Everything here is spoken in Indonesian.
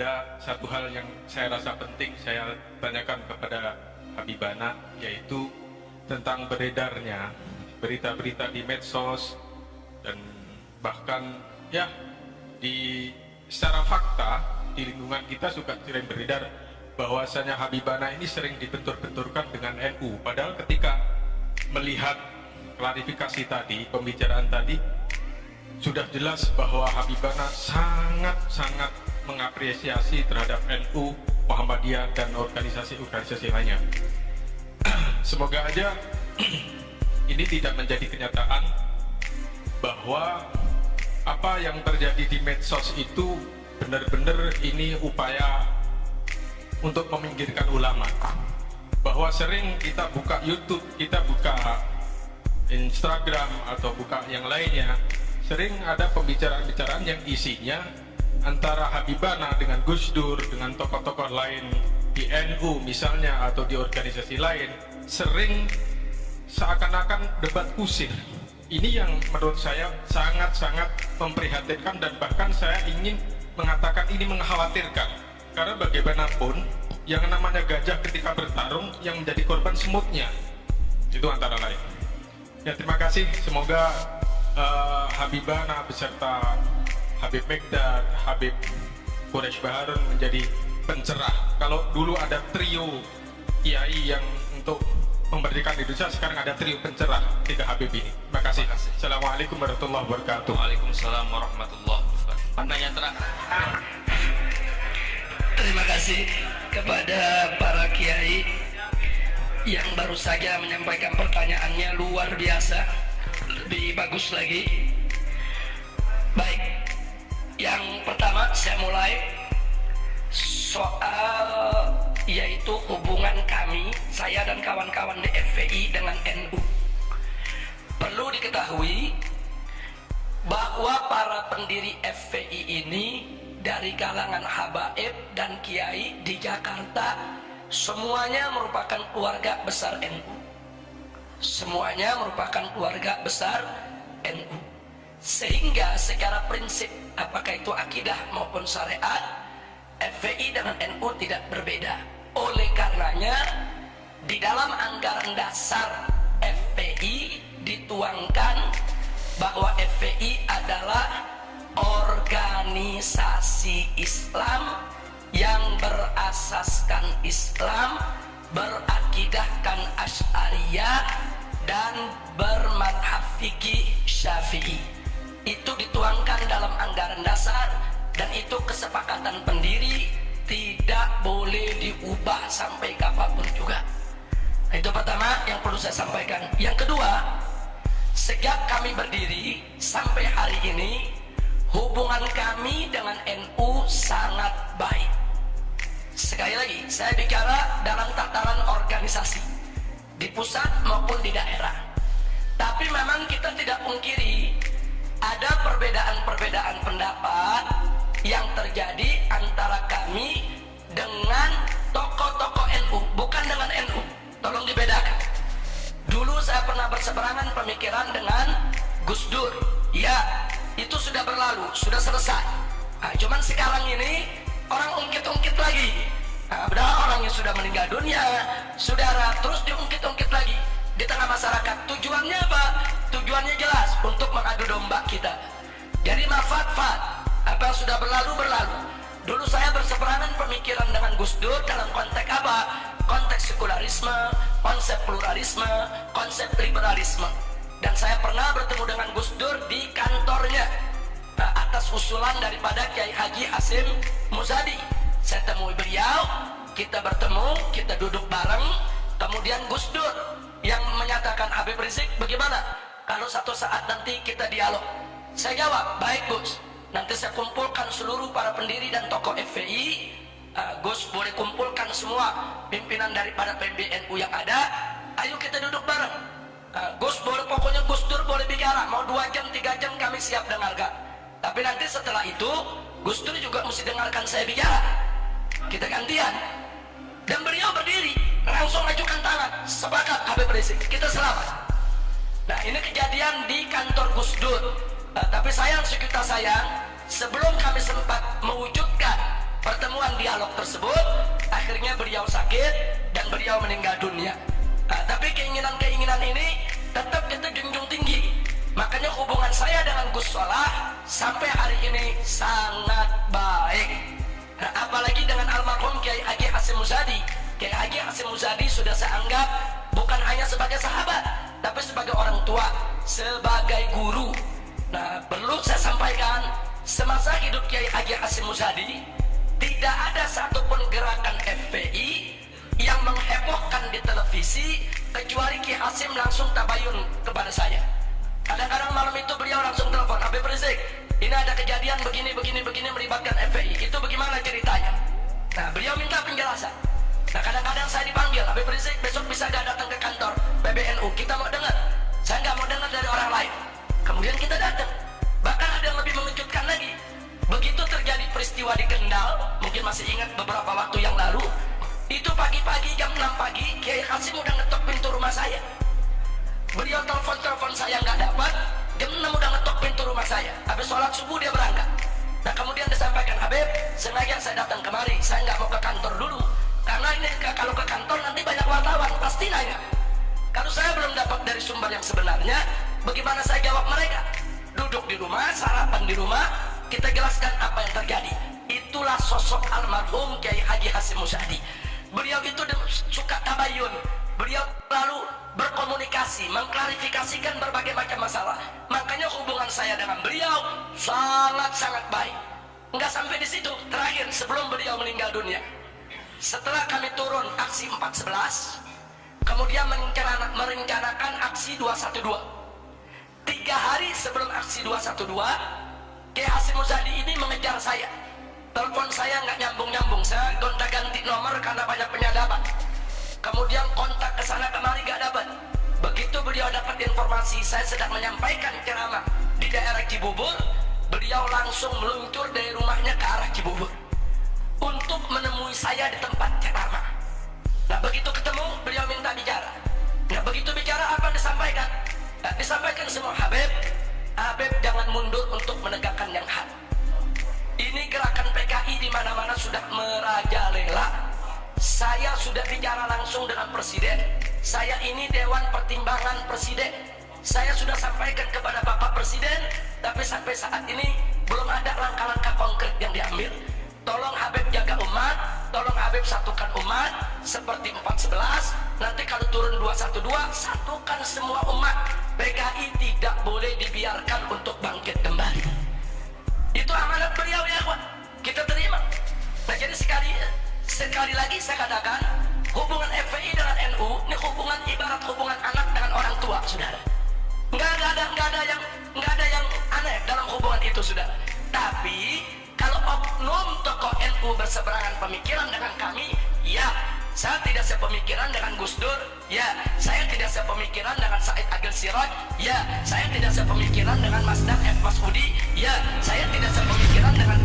ada satu hal yang saya rasa penting saya tanyakan kepada Habibana, yaitu tentang beredarnya berita-berita di medsos dan bahkan ya secara fakta di lingkungan kita suka sering beredar bahwasanya Habibana ini sering dibentur-benturkan dengan NU. Padahal ketika melihat klarifikasi tadi, pembicaraan tadi, sudah jelas bahwa Habibana sangat-sangat mengapresiasi terhadap NU, Muhammadiyah, dan organisasi-organisasi lainnya. Semoga aja ini tidak menjadi kenyataan bahwa apa yang terjadi di medsos itu benar-benar ini upaya untuk meminggirkan ulama. Bahwa sering kita buka YouTube, kita buka Instagram atau buka yang lainnya, sering ada pembicaraan-pembicaraan yang isinya antara Habibana dengan Gus Dur, dengan tokoh-tokoh lain di NU misalnya atau di organisasi lain, sering seakan-akan debat kusir. Ini yang menurut saya sangat-sangat memprihatinkan dan bahkan saya ingin mengatakan ini mengkhawatirkan. Karena bagaimanapun yang namanya gajah ketika bertarung yang menjadi korban semutnya. Itu antara lain. Ya, terima kasih. Semoga Habibana beserta Habib Megdad, Habib Quraish Baharun menjadi pencerah. Kalau dulu ada trio kiai yang untuk memberdikan Indonesia, sekarang ada trio pencerah, 3 Habib ini. Terima kasih. Assalamualaikum warahmatullahi wabarakatuh. Waalaikumsalam warahmatullahi wabarakatuh. Pertanyaan terakhir. Terima kasih kepada para kiai yang baru saja menyampaikan pertanyaannya, luar biasa, lebih bagus lagi. Baik, yang pertama saya mulai soal yaitu hubungan kami, saya dan kawan-kawan di FPI dengan NU. Perlu diketahui bahwa para pendiri FPI ini dari kalangan habaib dan kiai di Jakarta semuanya merupakan keluarga besar NU. Semuanya merupakan keluarga besar NU. Sehingga secara prinsip, apakah itu akidah maupun syariat, FPI dengan NU tidak berbeda. Oleh karenanya di dalam anggaran dasar FPI dituangkan bahwa FPI adalah organisasi Islam yang berasaskan Islam, berakidahkan Asy'ariyah dan bermadhab fikih Syafi'i. Itu dituangkan dalam anggaran dasar dan itu kesepakatan pendiri, tidak boleh diubah sampai kapanpun juga. Itu pertama yang perlu saya sampaikan. Yang kedua, sejak kami berdiri sampai hari ini, hubungan kami dengan NU sangat baik. Sekali lagi, saya bicara dalam tataran organisasi, di pusat maupun di daerah. Tapi memang kita tidak pungkiri, ada perbedaan-perbedaan pendapat yang terjadi antara kami dengan tokoh-tokoh NU, bukan dengan NU. Tolong dibedakan. Dulu saya pernah berseberangan pemikiran dengan Gus Dur. Ya, itu sudah berlalu, sudah selesai. Cuman sekarang ini orang ungkit-ungkit lagi. Padahal orang yang sudah meninggal dunia, saudara, terus diungkit-ungkit lagi di tengah masyarakat. Tujuannya apa? Tujuannya jelas, untuk mengadu domba kita. Jadi mafat-fat. Apa yang sudah berlalu, berlalu. Dulu saya berseberangan pemikiran dengan Gus Dur dalam konteks apa? Konteks sekularisme, konsep pluralisme, konsep liberalisme. Dan saya pernah bertemu dengan Gus Dur di kantornya atas usulan daripada Kiai Haji Hasim Muzadi. Saya temui beliau, kita bertemu, kita duduk bareng. Kemudian Gus Dur yang menyatakan, Habib Rizik, bagaimana kalau satu saat nanti kita dialog? Saya jawab, baik Gus, nanti saya kumpulkan seluruh para pendiri dan tokoh FPI. Gus boleh kumpulkan semua pimpinan daripada PBNU yang ada, ayo kita duduk bareng. Gus boleh, pokoknya Gus Dur boleh bicara, mau 2 jam 3 jam kami siap dengarkan. Tapi nanti setelah itu Gus Dur juga mesti dengarkan saya bicara. Kita gantian. Dan beliau berdiri langsung ajukan tangan, sepakat Habib Rizik, kita selamat. Nah, ini kejadian di kantor Gus Dur. Tapi sayang, sekitar sayang, sebelum kami sempat mewujudkan pertemuan dialog tersebut, akhirnya beliau sakit dan beliau meninggal dunia. Nah, tapi keinginan-keinginan ini tetap kita junjung tinggi. Makanya hubungan saya dengan Gus Solah sampai hari ini sangat baik. Nah, apalagi dengan almarhum Kiai Haji Hasyim Muzadi. Kiai Haji Hasyim Muzadi sudah saya anggap bukan hanya sebagai sahabat, tapi sebagai orang tua, sebagai guru. Nah, perlu saya sampaikan, semasa hidup Kiai Haji Hasyim Muzadi, tidak ada satupun gerakan FPI yang menghebohkan di televisi kecuali Kiai Hasyim langsung tabayun kepada saya. Kadang-kadang malam itu beliau langsung telepon, Habib Rizik, ini ada kejadian begini melibatkan FPI, itu bagaimana ceritanya? Nah, beliau minta penjelasan. Nah, kadang-kadang saya dipanggil, Habib Rizik besok bisa gak datang ke kantor PBNU, kita mau dengar. Saya nggak mau dengar dari orang lain. Kemudian kita datang. Bahkan ada yang lebih mengejutkan lagi. Begitu terjadi peristiwa di Kendal, mungkin masih ingat beberapa waktu yang lalu, itu pagi-pagi jam 6 pagi, Kiai Hasyim udah ngetok pintu rumah saya. Beliau telepon saya nggak dapat, jam 6 udah ngetok pintu rumah saya. Habis sholat subuh dia berangkat. Nah, kemudian disampaikan, Habib, sengaja saya datang kemari, saya nggak mau ke kantor dulu. Karena ini kalau ke kantor nanti banyak wartawan, pasti nanya. Kalau saya belum dapat dari sumber yang sebenarnya, bagaimana saya jawab mereka? Duduk di rumah, sarapan di rumah, kita jelaskan apa yang terjadi. Itulah sosok almarhum Kiai Haji Hasyim Muzadi. Beliau itu suka tabayun. Beliau lalu berkomunikasi, mengklarifikasikan berbagai macam masalah. Makanya hubungan saya dengan beliau sangat-sangat baik. Enggak sampai di situ. Terakhir, sebelum beliau meninggal dunia, setelah kami turun aksi 411, kemudian merencanakan aksi 212. 3 hari sebelum aksi 212, Kiai Hasyim Muzadi ini mengejar saya. Telepon saya nggak nyambung-nyambung, saya gonta-ganti nomor karena banyak penyadapan. Kemudian kontak ke sana kemari nggak dapat. Begitu beliau dapat informasi saya sedang menyampaikan ceramah di daerah Cibubur, beliau langsung meluncur dari rumahnya ke arah Cibubur untuk menemui saya di tempat ceramah. Nah, begitu ketemu, beliau minta bicara. Nah, begitu bicara, apa yang disampaikan? Nah, disampaikan semua, Habib jangan mundur untuk menegakkan yang hak. Ini gerakan PKI di mana-mana sudah merajalela. Saya sudah bicara langsung dengan Presiden. Saya ini Dewan Pertimbangan Presiden. Saya sudah sampaikan kepada Bapak Presiden, tapi sampai saat ini belum ada langkah-langkah konkret yang diambil. Tolong Habib jaga umat, tolong Habib satukan umat seperti 411. Nanti kalau turun 212, satukan semua umat. PKI tidak boleh dibiarkan untuk bangkit kembali. Itu amanat beliau ya, kawan. Kita terima. Nah, jadi sekali lagi saya katakan, hubungan FPI dengan NU ini hubungan ibarat hubungan anak dengan orang tua, saudara. Nggak ada yang aneh dalam hubungan itu, saudara. Tapi kalau oknum tokoh NU berseberangan pemikiran dengan kami, ya, saya tidak sepemikiran dengan Gus Dur, ya, saya tidak sepemikiran dengan Said Agil Siraj, ya, saya tidak sepemikiran dengan Mas Dan F. Masudi, ya, saya tidak sepemikiran dengan